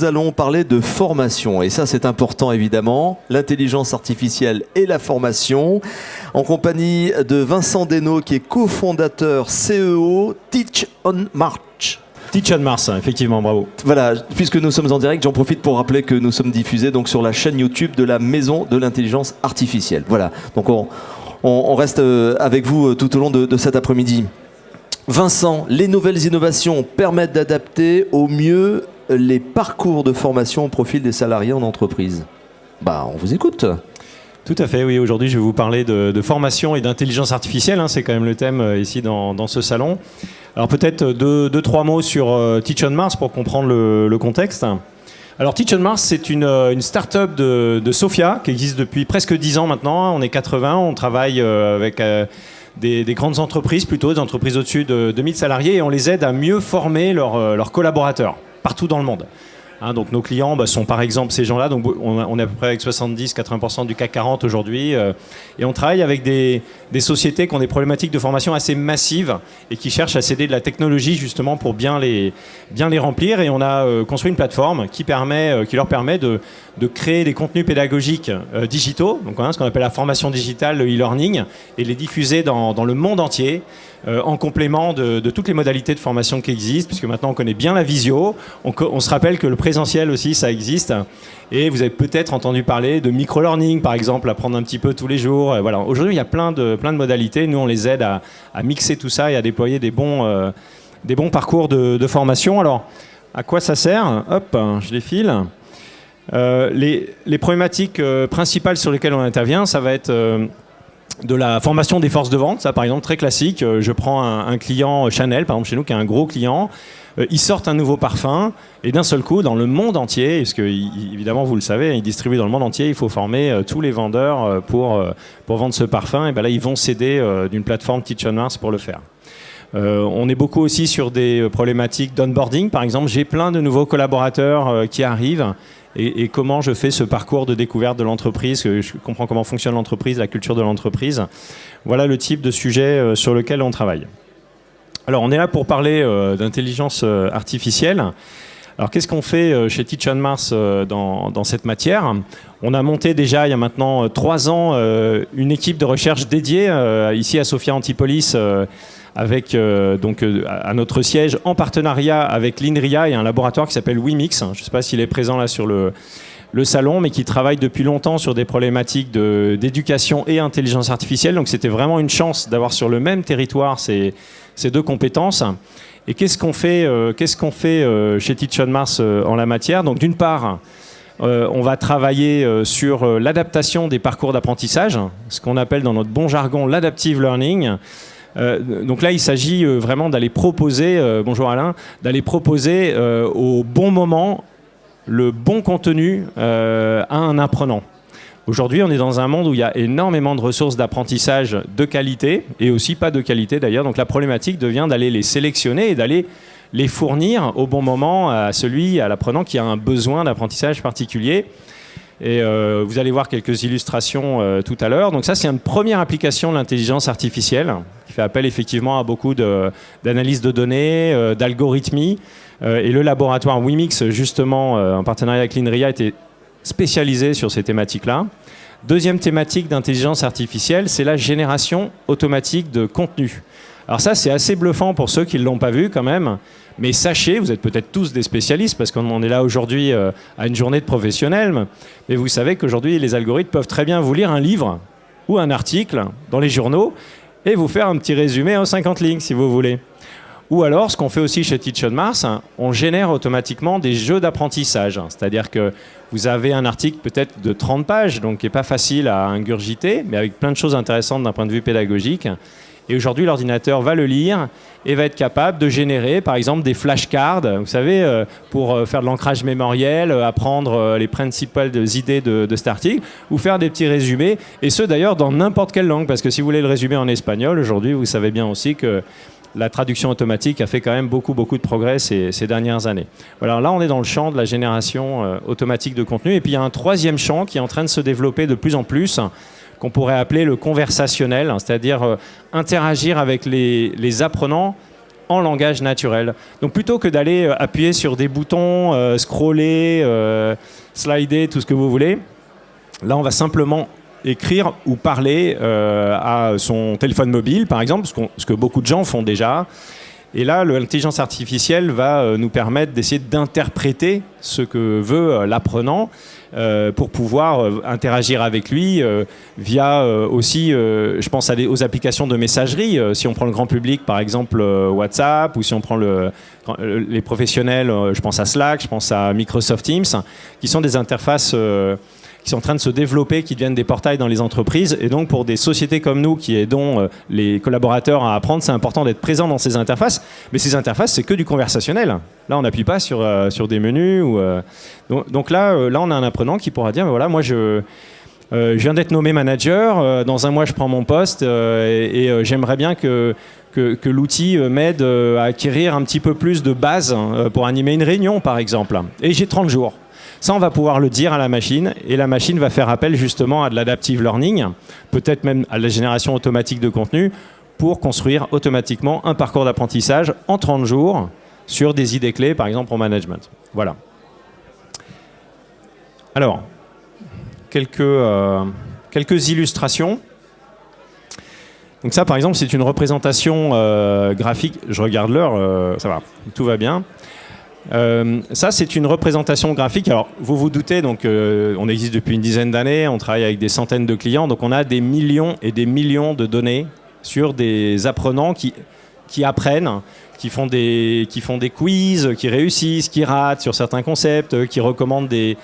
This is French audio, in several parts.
nous allons parler de formation. Et ça, c'est important, évidemment. L'intelligence artificielle et la formation. En compagnie de Vincent Desnaux, qui est cofondateur CEO Teach on March. Teach on Mars, effectivement, bravo. Voilà, puisque nous sommes en direct, j'en profite pour rappeler que nous sommes diffusés donc, sur la chaîne YouTube de la Maison de l'Intelligence Artificielle. Voilà, donc on reste avec vous tout au long de cet après-midi. Vincent, les nouvelles innovations permettent d'adapter au mieux les parcours de formation au profil des salariés en entreprise. On vous écoute. Tout à fait, oui. Aujourd'hui, je vais vous parler de formation et d'intelligence artificielle. Hein, c'est quand même le thème ici dans ce salon. Alors peut-être deux, trois mots sur Teach on Mars pour comprendre le contexte. Alors Teach on Mars, c'est une start-up de Sofia qui existe depuis presque 10 ans maintenant. On est 80, on travaille avec des grandes entreprises, plutôt des entreprises au-dessus de 2000 salariés, et on les aide à mieux former leurs collaborateurs partout dans le monde. Hein, donc nos clients sont par exemple ces gens-là. Donc on est à peu près avec 70-80% du CAC 40 aujourd'hui, et on travaille avec des sociétés qui ont des problématiques de formation assez massives et qui cherchent à s'aider de la technologie justement pour bien les remplir. Et on a construit une plateforme qui leur permet de créer des contenus pédagogiques digitaux, donc ce qu'on appelle la formation digitale, le e-learning, et les diffuser dans le monde entier. En complément de toutes les modalités de formation qui existent, puisque maintenant on connaît bien la visio, on se rappelle que le présentiel aussi ça existe, et vous avez peut-être entendu parler de micro-learning par exemple, apprendre un petit peu tous les jours. Voilà. Aujourd'hui il y a plein de modalités, nous on les aide à mixer tout ça et à déployer des bons parcours de formation. Alors à quoi ça sert? Hop, je défile. Les problématiques principales sur lesquelles on intervient, ça va être de la formation des forces de vente, ça par exemple très classique. Je prends un client Chanel par exemple chez nous qui est un gros client, ils sortent un nouveau parfum et d'un seul coup dans le monde entier, parce que évidemment vous le savez, ils distribuent dans le monde entier, il faut former tous les vendeurs pour vendre ce parfum, et là ils vont s'aider d'une plateforme Teach on Mars pour le faire. On est beaucoup aussi sur des problématiques d'onboarding par exemple, j'ai plein de nouveaux collaborateurs qui arrivent. Et comment je fais ce parcours de découverte de l'entreprise, que je comprends comment fonctionne l'entreprise, la culture de l'entreprise. Voilà le type de sujet sur lequel on travaille. Alors on est là pour parler d'intelligence artificielle. Alors qu'est-ce qu'on fait chez Teach on Mars dans cette matière? On a monté déjà il y a maintenant 3 ans une équipe de recherche dédiée ici à Sophia Antipolis, avec à notre siège en partenariat avec l'INRIA et un laboratoire qui s'appelle Wimix. Je ne sais pas s'il est présent là sur le salon, mais qui travaille depuis longtemps sur des problématiques d'éducation et intelligence artificielle. Donc c'était vraiment une chance d'avoir sur le même territoire ces deux compétences. Et qu'est-ce qu'on fait chez Teach on Mars en la matière? Donc d'une part, on va travailler sur l'adaptation des parcours d'apprentissage, ce qu'on appelle dans notre bon jargon l'adaptive learning. Donc là, il s'agit vraiment d'aller proposer, bonjour Alain, d'aller proposer au bon moment le bon contenu à un apprenant. Aujourd'hui, on est dans un monde où il y a énormément de ressources d'apprentissage de qualité, et aussi pas de qualité d'ailleurs. Donc la problématique devient d'aller les sélectionner et d'aller les fournir au bon moment à l'apprenant qui a un besoin d'apprentissage particulier. Et vous allez voir quelques illustrations tout à l'heure. Donc ça, c'est une première application de l'intelligence artificielle qui fait appel effectivement à beaucoup d'analyse de données, d'algorithmie. Et le laboratoire Wimix, justement, en partenariat avec l'INRIA, était spécialisé sur ces thématiques-là. Deuxième thématique d'intelligence artificielle, c'est la génération automatique de contenu. Alors ça, c'est assez bluffant pour ceux qui ne l'ont pas vu quand même. Mais sachez, vous êtes peut-être tous des spécialistes parce qu'on est là aujourd'hui à une journée de professionnels, mais vous savez qu'aujourd'hui, les algorithmes peuvent très bien vous lire un livre ou un article dans les journaux et vous faire un petit résumé en 50 lignes si vous voulez. Ou alors, ce qu'on fait aussi chez Teach on Mars, on génère automatiquement des jeux d'apprentissage. C'est-à-dire que vous avez un article peut-être de 30 pages, donc qui n'est pas facile à ingurgiter, mais avec plein de choses intéressantes d'un point de vue pédagogique. Et aujourd'hui, l'ordinateur va le lire et va être capable de générer, par exemple, des flashcards, vous savez, pour faire de l'ancrage mémoriel, apprendre les principales idées de cet article, ou faire des petits résumés, et ce d'ailleurs dans n'importe quelle langue, parce que si vous voulez le résumer en espagnol, aujourd'hui, vous savez bien aussi que la traduction automatique a fait quand même beaucoup de progrès ces dernières années. Voilà, là, on est dans le champ de la génération automatique de contenu. Et puis, il y a un troisième champ qui est en train de se développer de plus en plus, qu'on pourrait appeler le conversationnel, c'est-à-dire interagir avec les apprenants en langage naturel. Donc plutôt que d'aller appuyer sur des boutons, scroller, slider, tout ce que vous voulez, là on va simplement écrire ou parler à son téléphone mobile, par exemple, ce que beaucoup de gens font déjà. Et là, l'intelligence artificielle va nous permettre d'essayer d'interpréter ce que veut l'apprenant pour pouvoir interagir avec lui via aussi, je pense aux applications de messagerie. Si on prend le grand public, par exemple WhatsApp, ou si on prend les professionnels, je pense à Slack, je pense à Microsoft Teams, qui sont des interfaces qui sont en train de se développer, qui deviennent des portails dans les entreprises. Et donc, pour des sociétés comme nous, qui aidons les collaborateurs à apprendre, c'est important d'être présent dans ces interfaces. Mais ces interfaces, c'est que du conversationnel. Là, on n'appuie pas sur des menus. Donc là, on a un apprenant qui pourra dire, voilà, moi, je viens d'être nommé manager. Dans un mois, je prends mon poste et j'aimerais bien que l'outil m'aide à acquérir un petit peu plus de bases pour animer une réunion, par exemple. Et j'ai 30 jours. Ça, on va pouvoir le dire à la machine, et la machine va faire appel justement à de l'adaptive learning, peut-être même à la génération automatique de contenu, pour construire automatiquement un parcours d'apprentissage en 30 jours sur des idées clés, par exemple en management. Voilà. Alors, quelques illustrations. Donc ça, par exemple, c'est une représentation graphique. Je regarde l'heure, ça va, tout va bien. Ça, c'est une représentation graphique. Alors, vous vous doutez, donc, on existe depuis une dizaine d'années, on travaille avec des centaines de clients, donc on a des millions et des millions de données sur des apprenants qui apprennent, qui font des quiz, qui réussissent, qui ratent sur certains concepts, qui recommandent des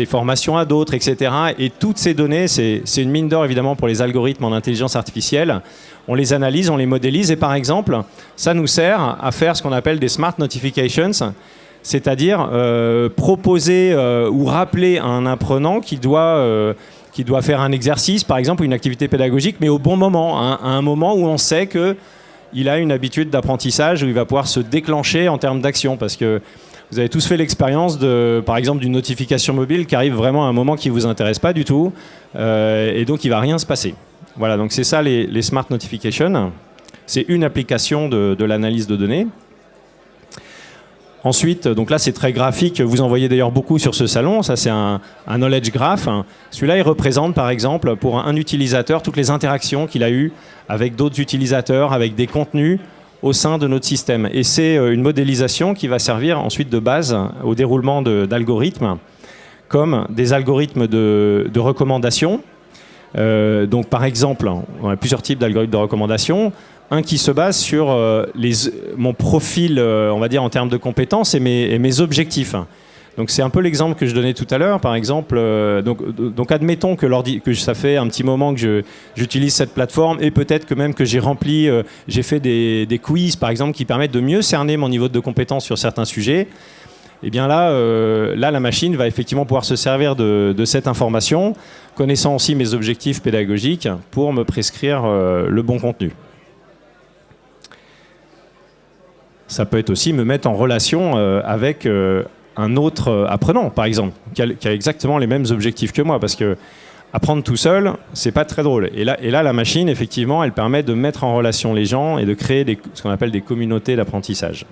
formations à d'autres, etc. Et toutes ces données, c'est une mine d'or évidemment pour les algorithmes en intelligence artificielle. On les analyse, on les modélise, et par exemple, ça nous sert à faire ce qu'on appelle des smart notifications, c'est-à-dire proposer ou rappeler à un apprenant qui doit faire un exercice, par exemple, une activité pédagogique, mais au bon moment, à un moment où on sait qu'il a une habitude d'apprentissage, où il va pouvoir se déclencher en termes d'action, parce que vous avez tous fait l'expérience, par exemple, d'une notification mobile qui arrive vraiment à un moment qui ne vous intéresse pas du tout, et donc il ne va rien se passer. Voilà, donc c'est ça les Smart Notifications. C'est une application de l'analyse de données. Ensuite, donc là c'est très graphique, vous en voyez d'ailleurs beaucoup sur ce salon, ça c'est un knowledge graph. Celui-là il représente par exemple pour un utilisateur toutes les interactions qu'il a eues avec d'autres utilisateurs, avec des contenus au sein de notre système. Et c'est une modélisation qui va servir ensuite de base au déroulement d'algorithmes, comme des algorithmes de recommandation. Donc par exemple, on a plusieurs types d'algorithmes de recommandation. Un qui se base sur mon profil, on va dire, en termes de compétences et mes objectifs. Donc c'est un peu l'exemple que je donnais tout à l'heure. Par exemple, donc admettons que ça fait un petit moment que j'utilise cette plateforme, et peut-être que même que j'ai fait des quiz, par exemple, qui permettent de mieux cerner mon niveau de compétence sur certains sujets. Et bien là, la machine va effectivement pouvoir se servir de cette information, connaissant aussi mes objectifs pédagogiques, pour me prescrire le bon contenu. Ça peut être aussi me mettre en relation avec un autre apprenant, par exemple, qui a exactement les mêmes objectifs que moi, parce que apprendre tout seul, c'est pas très drôle. Et là, la machine, effectivement, elle permet de mettre en relation les gens et de créer ce qu'on appelle des communautés d'apprentissage.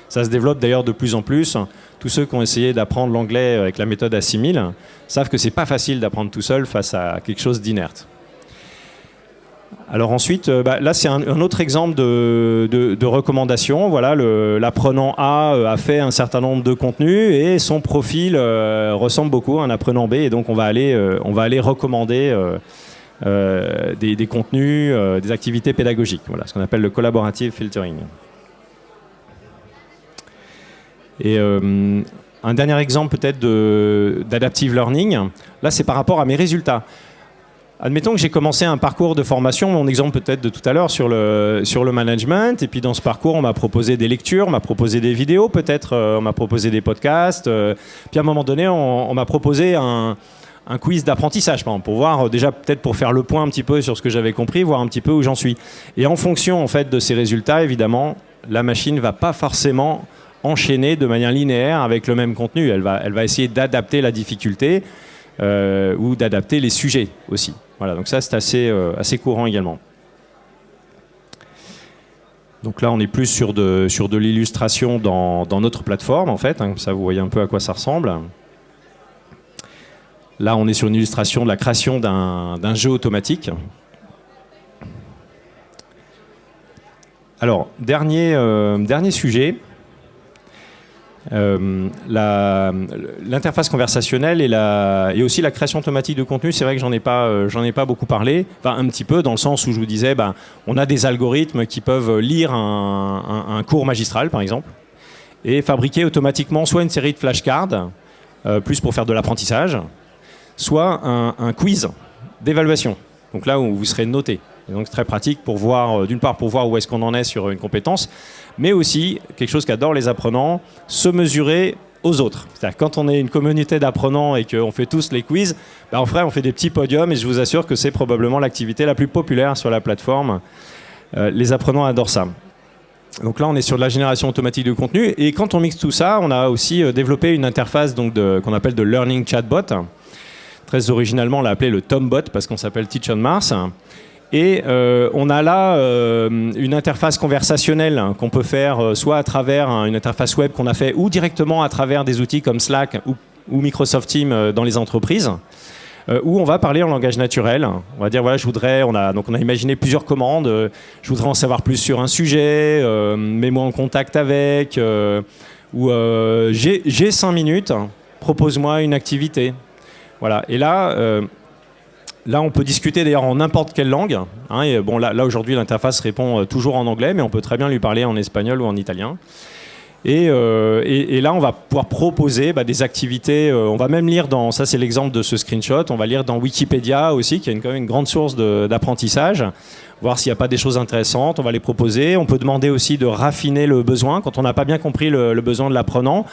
Ça se développe d'ailleurs de plus en plus. Tous ceux qui ont essayé d'apprendre l'anglais avec la méthode Assimil savent que c'est pas facile d'apprendre tout seul face à quelque chose d'inerte. Alors ensuite, là c'est un autre exemple de recommandation. Voilà, l'apprenant A a fait un certain nombre de contenus et son profil ressemble beaucoup à un apprenant B, et donc on va aller recommander des contenus, des activités pédagogiques. Voilà, ce qu'on appelle le collaborative filtering. Et un dernier exemple peut-être d'adaptive learning. Là c'est par rapport à mes résultats. Admettons que j'ai commencé un parcours de formation, mon exemple peut-être de tout à l'heure sur le management, et puis dans ce parcours on m'a proposé des lectures, on m'a proposé des vidéos peut-être, on m'a proposé des podcasts, puis à un moment donné on m'a proposé un quiz d'apprentissage pour voir déjà peut-être pour faire le point un petit peu sur ce que j'avais compris, voir un petit peu où j'en suis. Et en fonction en fait de ces résultats, évidemment, la machine ne va pas forcément enchaîner de manière linéaire avec le même contenu, elle va essayer d'adapter la difficulté ou d'adapter les sujets aussi. Voilà, donc ça c'est assez courant également. Donc là, on est plus sur de l'illustration dans notre plateforme, en fait. Ça, vous voyez un peu à quoi ça ressemble. Là, on est sur une illustration de la création d'un jeu automatique. Alors, dernier sujet. L'interface conversationnelle et aussi la création automatique de contenu, c'est vrai que j'en ai pas beaucoup parlé, enfin un petit peu dans le sens où je vous disais, on a des algorithmes qui peuvent lire un cours magistral par exemple et fabriquer automatiquement soit une série de flashcards, plus pour faire de l'apprentissage, soit un quiz d'évaluation. Donc là où vous serez noté. Et donc c'est très pratique pour voir, d'une part pour voir où est-ce qu'on en est sur une compétence, mais aussi, quelque chose qu'adorent les apprenants, se mesurer aux autres. C'est-à-dire quand on est une communauté d'apprenants et qu'on fait tous les quiz, on fait des petits podiums et je vous assure que c'est probablement l'activité la plus populaire sur la plateforme. Les apprenants adorent ça. Donc là, on est sur de la génération automatique de contenu et quand on mixe tout ça, on a aussi développé une interface qu'on appelle de Learning Chatbot. Très originalement, on l'a appelé le TomBot parce qu'on s'appelle Teach on Mars. Et on a là une interface conversationnelle qu'on peut faire soit à travers une interface web qu'on a fait ou directement à travers des outils comme Slack ou Microsoft Teams dans les entreprises où on va parler en langage naturel. On va dire voilà, on a imaginé plusieurs commandes. Je voudrais en savoir plus sur un sujet, mets-moi en contact avec, ou j'ai 5 minutes, propose-moi une activité. Voilà. Et là, on peut discuter d'ailleurs en n'importe quelle langue. Et bon, là aujourd'hui, l'interface répond toujours en anglais, mais on peut très bien lui parler en espagnol ou en italien. Et là, on va pouvoir proposer des activités. On va même lire ça c'est l'exemple de ce screenshot, on va lire dans Wikipédia aussi, qui est quand même une grande source d'apprentissage, voir s'il n'y a pas des choses intéressantes, on va les proposer. On peut demander aussi de raffiner le besoin. Quand on n'a pas bien compris le besoin de l'apprenant,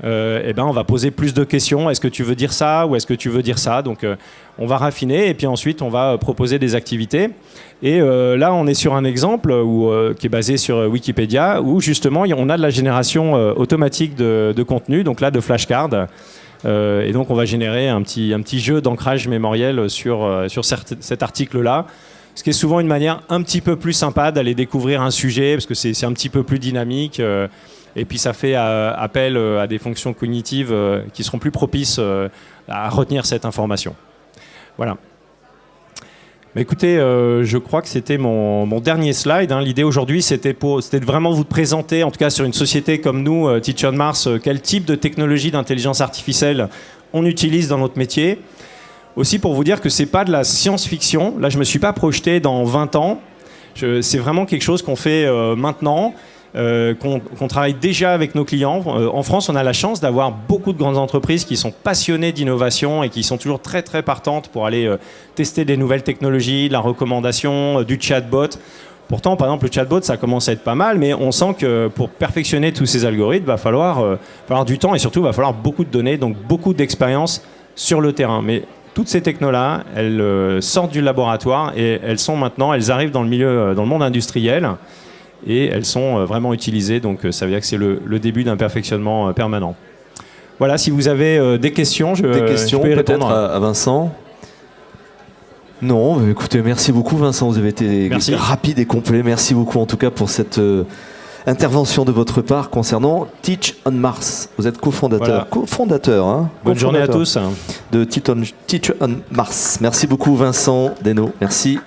on va poser plus de questions. Est-ce que tu veux dire ça ou est-ce que tu veux dire ça? Donc on va raffiner et puis ensuite on va proposer des activités. Et là on est sur un exemple qui est basé sur Wikipédia où justement on a de la génération automatique de contenu, donc là de flashcards. Et donc on va générer un petit jeu d'ancrage mémoriel sur cet article-là. Ce qui est souvent une manière un petit peu plus sympa d'aller découvrir un sujet parce que c'est un petit peu plus dynamique. Et puis ça fait appel à des fonctions cognitives qui seront plus propices à retenir cette information. Voilà. Mais écoutez, je crois que c'était mon dernier slide. L'idée aujourd'hui, c'était de vraiment vous présenter, en tout cas sur une société comme nous, Teach on Mars, quel type de technologie d'intelligence artificielle on utilise dans notre métier. Aussi pour vous dire que ce n'est pas de la science-fiction. Là, je ne me suis pas projeté dans 20 ans. C'est vraiment quelque chose qu'on fait maintenant. Qu'on travaille déjà avec nos clients. En France, on a la chance d'avoir beaucoup de grandes entreprises qui sont passionnées d'innovation et qui sont toujours très très partantes pour aller tester des nouvelles technologies, de la recommandation, du chatbot. Pourtant, par exemple, le chatbot, ça commence à être pas mal, mais on sent que pour perfectionner tous ces algorithmes, il va falloir du temps et surtout, il va falloir beaucoup de données, donc beaucoup d'expérience sur le terrain. Mais toutes ces technos-là, elles sortent du laboratoire et elles arrivent dans le monde industriel. Et elles sont vraiment utilisées, donc ça veut dire que c'est le début d'un perfectionnement permanent. Voilà, si vous avez des questions, je peux y répondre. Peut-être à Vincent. Non, écoutez, merci beaucoup Vincent, vous avez été rapide et complet. Merci beaucoup en tout cas pour cette intervention de votre part concernant Teach on Mars. Vous êtes cofondateur. Bonne journée à tous. De Teach on Mars. Merci beaucoup Vincent Deno. Merci.